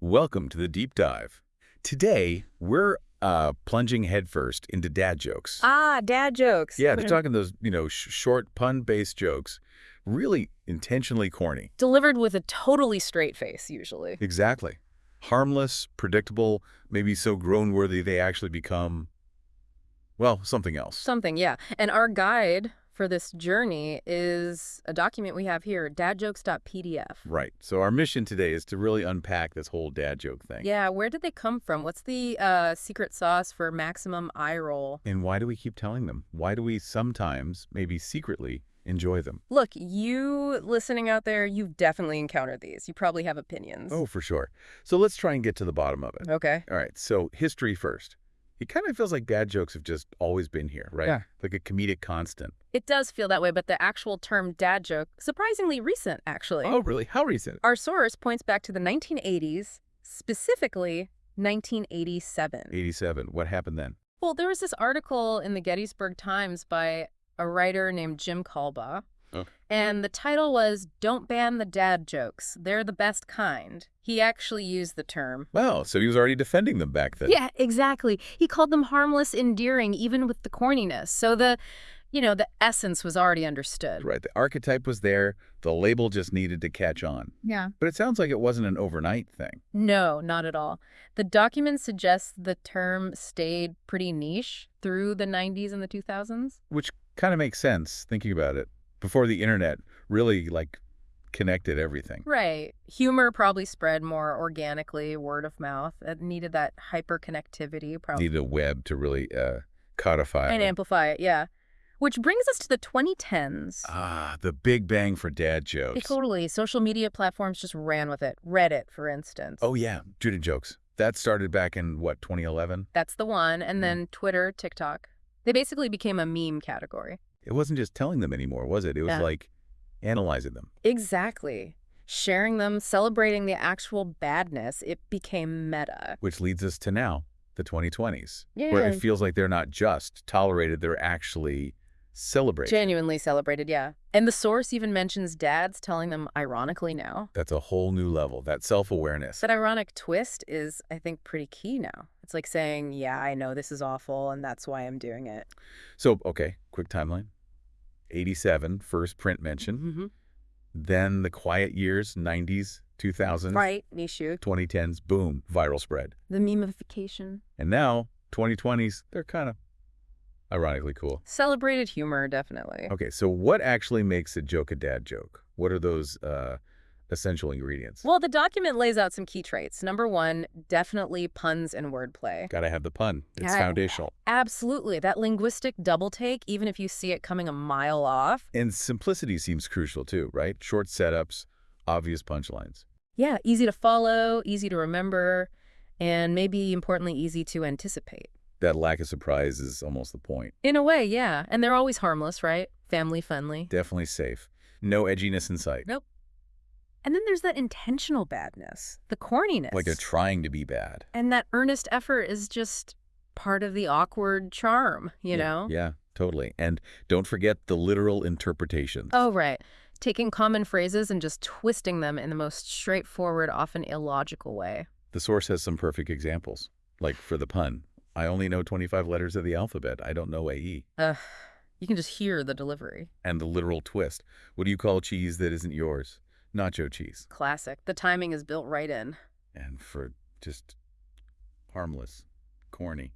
Welcome to the deep dive. Today, we're plunging headfirst into dad jokes. Ah, dad jokes. Yeah, they're talking those, short pun-based jokes, really intentionally corny. Delivered with a totally straight face, usually. Exactly. Harmless, predictable, maybe so grown-worthy they actually become, well, something else. Something, yeah. And our guide for this journey is a document we have here, dadjokes.pdf. Right. So our mission today is to really unpack this whole dad joke thing. Yeah, where did they come from? What's the secret sauce for maximum eye roll? And why do we keep telling them? Why do we sometimes, maybe secretly, enjoy them? Look, you listening out there, you've definitely encountered these. You probably have opinions. Oh, for sure. So let's try and get to the bottom of it. Okay. All right, so history first. It kind of feels like dad jokes have just always been here, right? Yeah. Like a comedic constant. It does feel that way, but the actual term dad joke, surprisingly recent, actually. Oh, really? How recent? Our source points back to the 1980s, specifically 1987. 87. What happened then? Well, there was this article in the Gettysburg Times by a writer named Jim Kalbaugh, and the title was "Don't Ban the Dad Jokes. They're the Best Kind." He actually used the term. Wow, so he was already defending them back then. Yeah, exactly. He called them harmless, endearing, even with the corniness. So the essence was already understood. Right, the archetype was there. The label just needed to catch on. Yeah. But it sounds like it wasn't an overnight thing. No, not at all. The document suggests the term stayed pretty niche through the 90s and the 2000s. Which kind of makes sense, thinking about it. Before the internet really, connected everything. Right. Humor probably spread more organically, word of mouth. It needed that hyperconnectivity. Needed a web to really codify And it. amplify it, yeah. Which brings us to the 2010s. Ah, the big bang for dad jokes. Totally. Social media platforms just ran with it. Reddit, for instance. Oh, yeah, Judah jokes. That started back in, 2011? That's the one. And then Twitter, TikTok. They basically became a meme category. It wasn't just telling them anymore, was it? It was like analyzing them. Exactly. Sharing them, celebrating the actual badness, it became meta. Which leads us to now, the 2020s, Yeah. where it feels like they're not just tolerated, they're actually celebrated. Genuinely celebrated, yeah. And the source even mentions dads telling them ironically now. That's a whole new level, that self-awareness. That ironic twist is, I think, pretty key now. It's like saying, yeah, I know this is awful, and that's why I'm doing it. So, okay, quick timeline. 87, first print mention. Mm-hmm. Then the quiet years, 90s, 2000s. Right, niche. 2010s, boom, viral spread. The memification. And now, 2020s, they're kind of ironically cool. Celebrated humor, definitely. Okay, so what actually makes a joke a dad joke? What are those essential ingredients? Well, the document lays out some key traits. Number one, definitely puns and wordplay. Gotta have the pun. It's Yeah. foundational. Absolutely. That linguistic double take, even if you see it coming a mile off. And simplicity seems crucial too, right? Short setups, obvious punchlines. Yeah, easy to follow, easy to remember, and maybe importantly, easy to anticipate. That lack of surprise is almost the point. In a way, yeah. And they're always harmless, right? Family friendly. Definitely safe. No edginess in sight. Nope. And then there's that intentional badness, the corniness. Like they're trying to be bad. And that earnest effort is just part of the awkward charm, you know? Yeah, totally. And don't forget the literal interpretations. Oh, right. Taking common phrases and just twisting them in the most straightforward, often illogical way. The source has some perfect examples. Like for the pun, I only know 25 letters of the alphabet. I don't know AE. You can just hear the delivery. And the literal twist. What do you call cheese that isn't yours? Nacho cheese. Classic. The timing is built right in. And for just harmless, corny.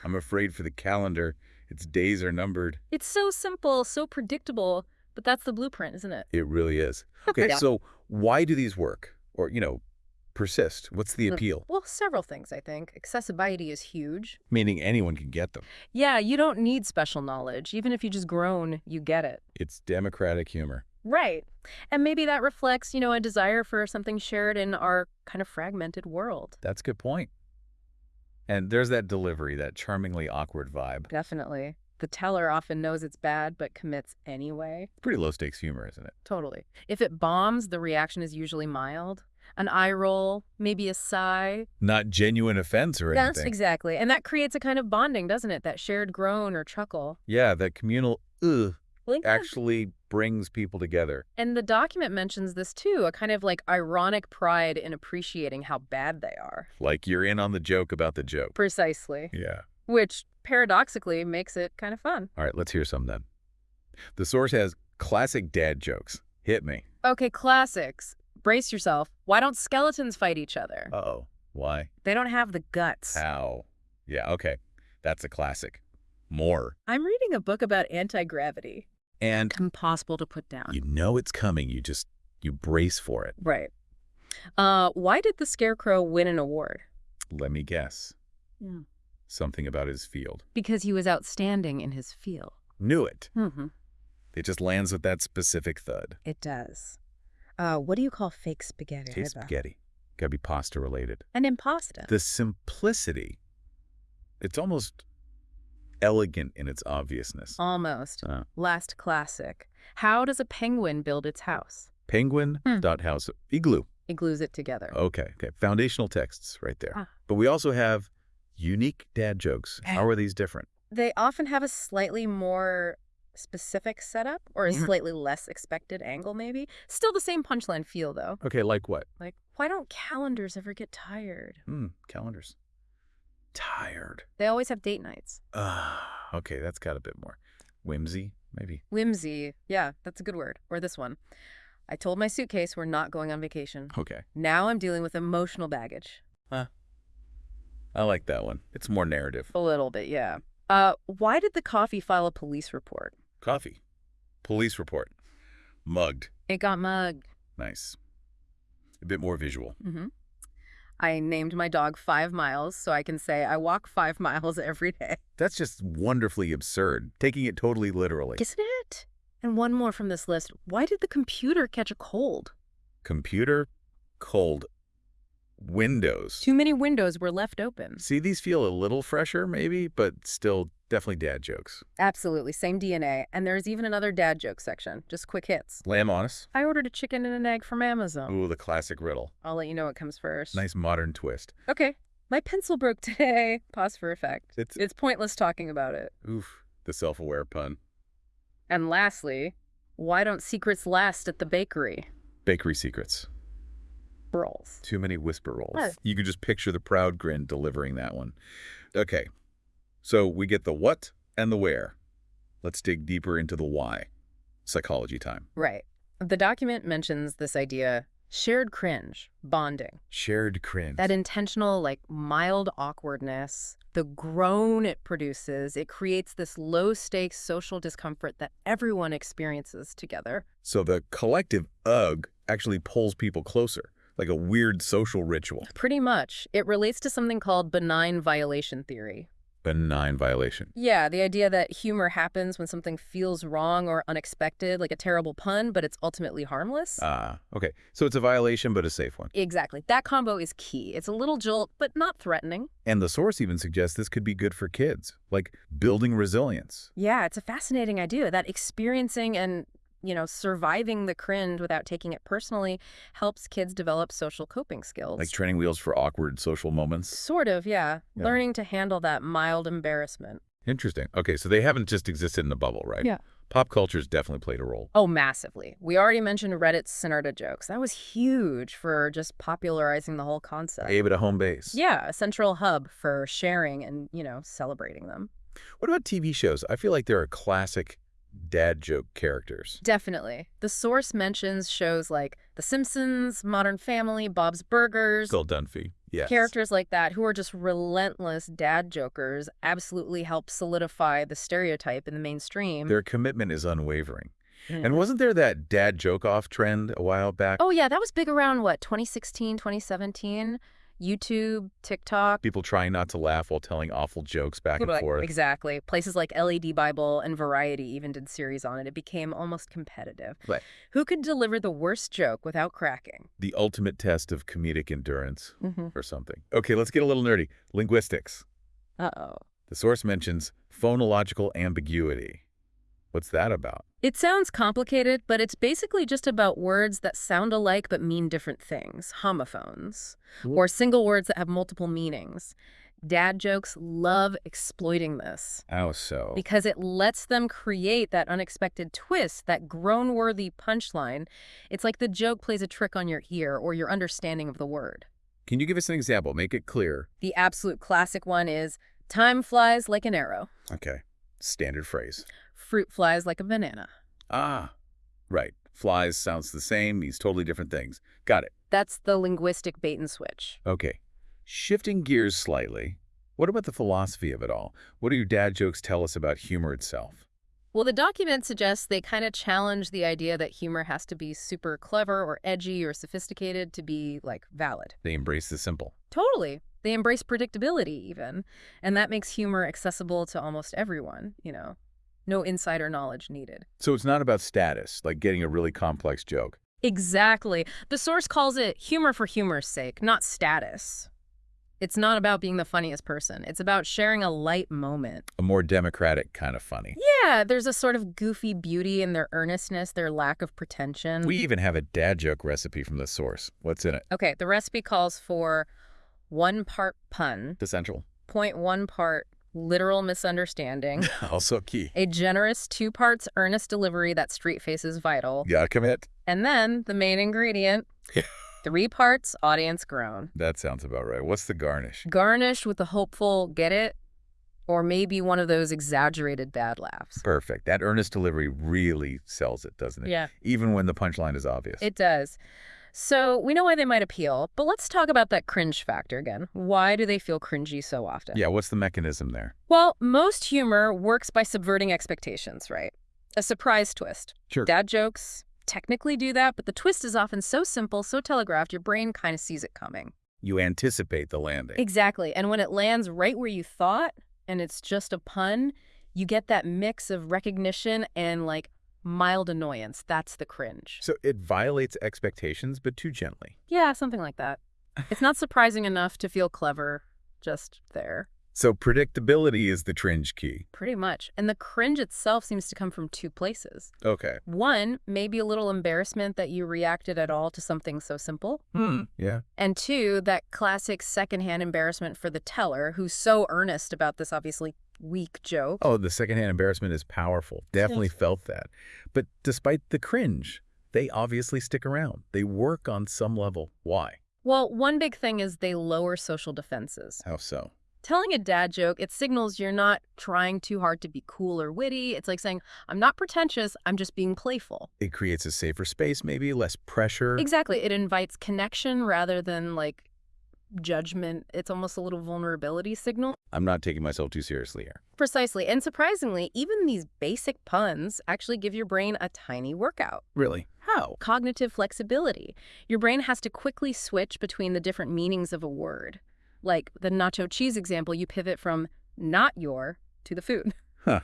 I'm afraid for the calendar, its days are numbered. It's so simple, so predictable, but that's the blueprint, isn't it? It really is. Okay, Yeah. so why do these work? Or, persist? What's the appeal? Well, several things, I think. Accessibility is huge. Meaning anyone can get them. Yeah, you don't need special knowledge. Even if you just groan, you get it. It's democratic humor. Right. And maybe that reflects, a desire for something shared in our kind of fragmented world. That's a good point. And there's that delivery, that charmingly awkward vibe. Definitely. The teller often knows it's bad, but commits anyway. Pretty low-stakes humor, isn't it? Totally. If it bombs, the reaction is usually mild. An eye roll, maybe a sigh. Not genuine offense or Yes, anything. exactly. And that creates a kind of bonding, doesn't it? That shared groan or chuckle. Yeah, that communal, Well, yeah. actually brings people together. And the document mentions this too, a kind of like ironic pride in appreciating how bad they are. Like you're in on the joke about the joke. Precisely. Yeah. Which, paradoxically, makes it kind of fun. All right, let's hear some then. The source has classic dad jokes. Hit me. Okay, classics. Brace yourself. Why don't skeletons fight each other? Uh-oh. Why? They don't have the guts. How? Yeah, okay. That's a classic. More. I'm reading a book about anti-gravity. And Impossible to put down. you know it's coming. You brace for it. Right. Why did the scarecrow win an award? Let me guess. Yeah. Something about his field. Because he was outstanding in his field. Knew it. Mm-hmm. It just lands with that specific thud. It does. What do you call fake spaghetti? Taste spaghetti. Gotta be pasta related. An impasta. The simplicity. It's almost elegant in its obviousness. Almost. Last classic. How does a penguin build its house? Penguin, dot house, igloo. It glues it together. Okay. Foundational texts right there. Ah. But we also have unique dad jokes. How are these different? They often have a slightly more specific setup or a slightly less expected angle, maybe. Still the same punchline feel, though. Okay, like what? Like, why don't calendars ever get tired? Calendars. Tired. They always have date nights. Okay, that's got a bit more. Whimsy, maybe. Whimsy. Yeah, that's a good word. Or this one. I told my suitcase we're not going on vacation. Okay. Now I'm dealing with emotional baggage. I like that one. It's more narrative. A little bit, yeah. Why did the coffee file a police report? Coffee. Police report. Mugged. It got mugged. Nice. A bit more visual. I named my dog 5 Miles so I can say I walk 5 miles every day. That's just wonderfully absurd, taking it totally literally. Isn't it? And one more from this list. Why did the computer catch a cold? Computer, cold, windows. Too many windows were left open. See, these feel a little fresher, maybe, but still definitely dad jokes. Absolutely, same DNA. And there's even another dad joke section. Just quick hits. Lamb honest. I ordered a chicken and an egg from Amazon. Ooh, the classic riddle. I'll let you know what comes first. Nice modern twist. Okay. My pencil broke today. Pause for effect. It's It's pointless talking about it. oof, the self-aware pun. And lastly, why don't secrets last at the bakery? Bakery secrets. Rolls. Too many whisper rolls. What? You can just picture the proud grin delivering that one. Okay, so we get the what and the where. Let's dig deeper into the why. Psychology time. Right. The document mentions this idea, shared cringe, bonding. Shared cringe. That intentional, like, mild awkwardness, the groan it produces, it creates this low-stakes social discomfort that everyone experiences together. So the collective ugh actually pulls people closer, like a weird social ritual. Pretty much. It relates to something called benign violation theory. Benign violation. Yeah, the idea that humor happens when something feels wrong or unexpected, like a terrible pun, but it's ultimately harmless. Okay. So it's a violation, but a safe one. Exactly. That combo is key. It's a little jolt, but not threatening. And the source even suggests this could be good for kids, like building resilience. Yeah, it's a fascinating idea that experiencing and, surviving the cringe without taking it personally helps kids develop social coping skills. Like training wheels for awkward social moments. Sort of, yeah. Yeah. Learning to handle that mild embarrassment. Interesting. Okay, so they haven't just existed in a bubble, right? Yeah. Pop culture's definitely played a role. Oh, massively. We already mentioned Reddit's Sonata jokes. That was huge for just popularizing the whole concept. Gave it a home base. Yeah, a central hub for sharing and, celebrating them. What about TV shows? I feel like there are classic dad joke characters. Definitely. The source mentions shows like The Simpsons, Modern Family, Bob's Burgers. Phil Dunphy. Yes. Characters like that who are just relentless dad jokers absolutely help solidify the stereotype in the mainstream. Their commitment is unwavering. And wasn't there that dad joke-off trend a while back? Oh, yeah, that was big around, 2016, 2017? YouTube, TikTok. People trying not to laugh while telling awful jokes back and forth. Exactly. Places like LED Bible and Variety even did series on it. It became almost competitive. Right. Who could deliver the worst joke without cracking? The ultimate test of comedic endurance or something. Okay, let's get a little nerdy. Linguistics. Uh-oh. The source mentions phonological ambiguity. What's that about? It sounds complicated, but it's basically just about words that sound alike but mean different things, homophones, or single words that have multiple meanings. Dad jokes love exploiting this How so? because it lets them create that unexpected twist, that groan-worthy punchline. It's like the joke plays a trick on your ear or your understanding of the word. Can you give us an example? Make it clear. The absolute classic one is, time flies like an arrow. Okay. Standard phrase. Fruit flies like a banana. Ah, right. Flies sounds the same, means totally different things. Got it. That's the linguistic bait and switch. Okay. Shifting gears slightly, what about the philosophy of it all? What do your dad jokes tell us about humor itself? Well, the document suggests they kind of challenge the idea that humor has to be super clever or edgy or sophisticated to be, like, valid. They embrace the simple. Totally. They embrace predictability, even. And that makes humor accessible to almost everyone, you know. No insider knowledge needed. So it's not about status, like getting a really complex joke. Exactly. The source calls it humor for humor's sake, not status. It's not about being the funniest person. It's about sharing a light moment. A more democratic kind of funny. Yeah, there's a sort of goofy beauty in their earnestness, their lack of pretension. We even have a dad joke recipe from the source. What's in it? Okay, the recipe calls for 1 part pun, Essential. 0.1 part literal misunderstanding, Also key. a generous 2 parts earnest delivery that street faces vital, Gotta commit. and then the main ingredient, 3 parts audience groan. That sounds about right. What's the garnish? Garnished with the hopeful, get it? Or maybe one of those exaggerated bad laughs. Perfect. That earnest delivery really sells it, doesn't it? Yeah. Even when the punchline is obvious. It does. So we know why they might appeal, but let's talk about that cringe factor again. Why do they feel cringy so often? Yeah, what's the mechanism there? Well, most humor works by subverting expectations, right? A surprise twist. Sure. Dad jokes technically do that, but the twist is often so simple, so telegraphed, your brain kind of sees it coming. You anticipate the landing. Exactly. And when it lands right where you thought, and it's just a pun, you get that mix of recognition and, like, mild annoyance. That's the cringe. So it violates expectations, but too gently. Yeah, something like that. It's not surprising enough to feel clever, just there. So predictability is the cringe key. Pretty much. And the cringe itself seems to come from 2 places. Okay. One, maybe a little embarrassment that you reacted at all to something so simple. Yeah. And 2, that classic secondhand embarrassment for the teller, who's so earnest about this obviously weak joke. Oh, the secondhand embarrassment is powerful. Definitely felt that. But despite the cringe, they obviously stick around. They work on some level. Why? Well, one big thing is they lower social defenses. How so? Telling a dad joke, it signals you're not trying too hard to be cool or witty. It's like saying, I'm not pretentious, I'm just being playful. It creates a safer space, maybe, less pressure. Exactly. It invites connection rather than, like, judgment. It's almost a little vulnerability signal. I'm not taking myself too seriously here. Precisely. And surprisingly, even these basic puns actually give your brain a tiny workout. Really? How? Cognitive flexibility. Your brain has to quickly switch between the different meanings of a word. Like the nacho cheese example, you pivot from not your to the food. Huh.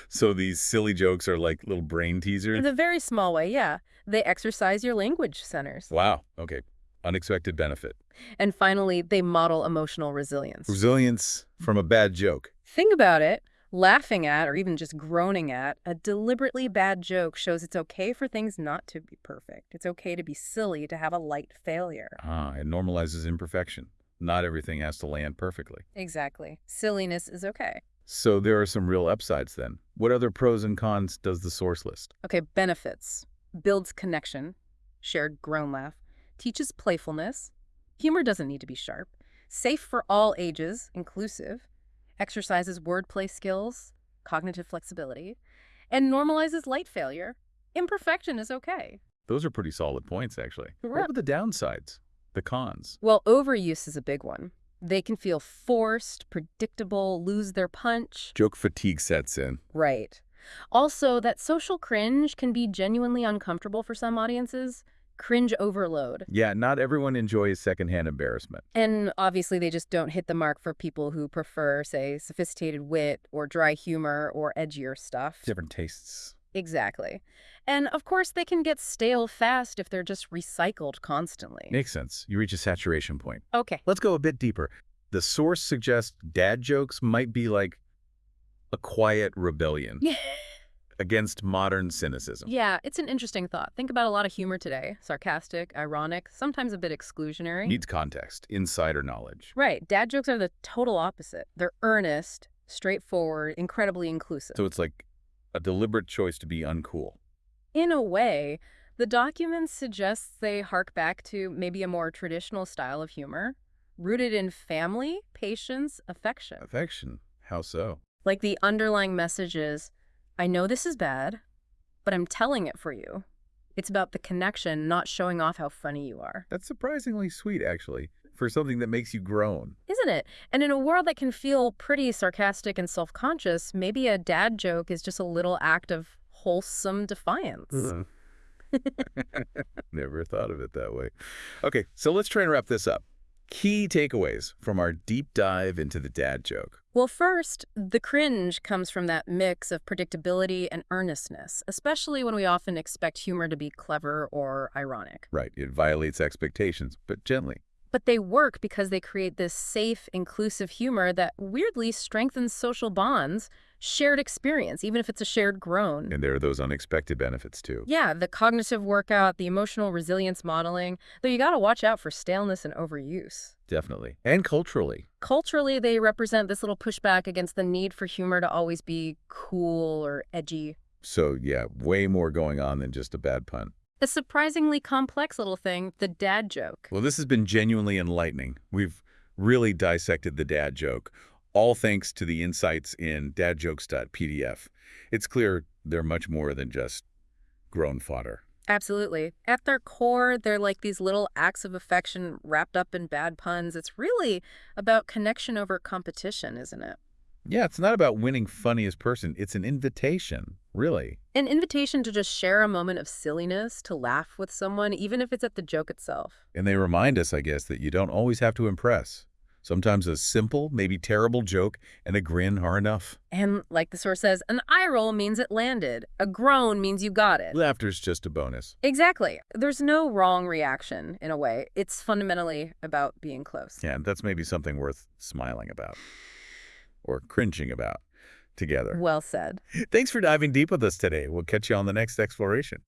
So these silly jokes are like little brain teasers? In a very small way, yeah. They exercise your language centers. Wow. Okay. Unexpected benefit. And finally, they model emotional resilience. Resilience from a bad joke. Think about it. Laughing at, or even just groaning at, a deliberately bad joke shows it's okay for things not to be perfect. It's okay to be silly, to have a light failure. Ah, it normalizes imperfection. Not everything has to land perfectly. Exactly. Silliness is okay. So there are some real upsides then. What other pros and cons does the source list? Okay, benefits. Builds connection. Shared groan laugh. Teaches playfulness. Humor doesn't need to be sharp. Safe for all ages, inclusive. Exercises wordplay skills, cognitive flexibility. And normalizes light failure. Imperfection is okay. Those are pretty solid points, actually. Right. What are the downsides? The cons? Well, overuse is a big one. They can feel forced, predictable, lose their punch. Joke fatigue sets in. Right. Also, that social cringe can be genuinely uncomfortable for some audiences. Cringe overload. Yeah, not everyone enjoys secondhand embarrassment. And obviously, they just don't hit the mark for people who prefer, say, sophisticated wit or dry humor or edgier stuff. Different tastes. Exactly. And of course, they can get stale fast if they're just recycled constantly. Makes sense. You reach a saturation point. Okay. Let's go a bit deeper. The source suggests dad jokes might be like a quiet rebellion against modern cynicism. Yeah, it's an interesting thought. Think about a lot of humor today. Sarcastic, ironic, sometimes a bit exclusionary. Needs context, insider knowledge. Right. Dad jokes are the total opposite. They're earnest, straightforward, incredibly inclusive. So it's like a deliberate choice to be uncool. In a way, the document suggests they hark back to maybe a more traditional style of humor, rooted in family, patience, affection. Affection? How so? Like the underlying message is, I know this is bad, but I'm telling it for you. It's about the connection, not showing off how funny you are. That's surprisingly sweet, actually, for something that makes you groan. Isn't it? And in a world that can feel pretty sarcastic and self-conscious, maybe a dad joke is just a little act of wholesome defiance. Never thought of it that way. Okay, so let's try and wrap this up. Key takeaways from our deep dive into the dad joke. Well, first, the cringe comes from that mix of predictability and earnestness, especially when we often expect humor to be clever or ironic. Right, it violates expectations, but gently. But they work because they create this safe, inclusive humor that weirdly strengthens social bonds, shared experience, even if it's a shared groan. And there are those unexpected benefits, too. Yeah, the cognitive workout, the emotional resilience modeling, though you gotta watch out for staleness and overuse. Definitely. And culturally. Culturally, they represent this little pushback against the need for humor to always be cool or edgy. So, yeah, way more going on than just a bad pun. A surprisingly complex little thing, the dad joke. Well, this has been genuinely enlightening. We've really dissected the dad joke, all thanks to the insights in dadjokes.pdf. It's clear they're much more than just groan fodder. Absolutely. At their core, they're like these little acts of affection wrapped up in bad puns. It's really about connection over competition, isn't it? Yeah, it's not about winning funniest person. It's an invitation, really. An invitation to just share a moment of silliness, to laugh with someone, even if it's at the joke itself. And they remind us, I guess, that you don't always have to impress. Sometimes a simple, maybe terrible joke and a grin are enough. And like the source says, an eye roll means it landed. A groan means you got it. Laughter's just a bonus. Exactly. There's no wrong reaction, in a way. It's fundamentally about being close. Yeah, and that's maybe something worth smiling about. Or cringing about together. Well said. Thanks for diving deep with us today. We'll catch you on the next exploration.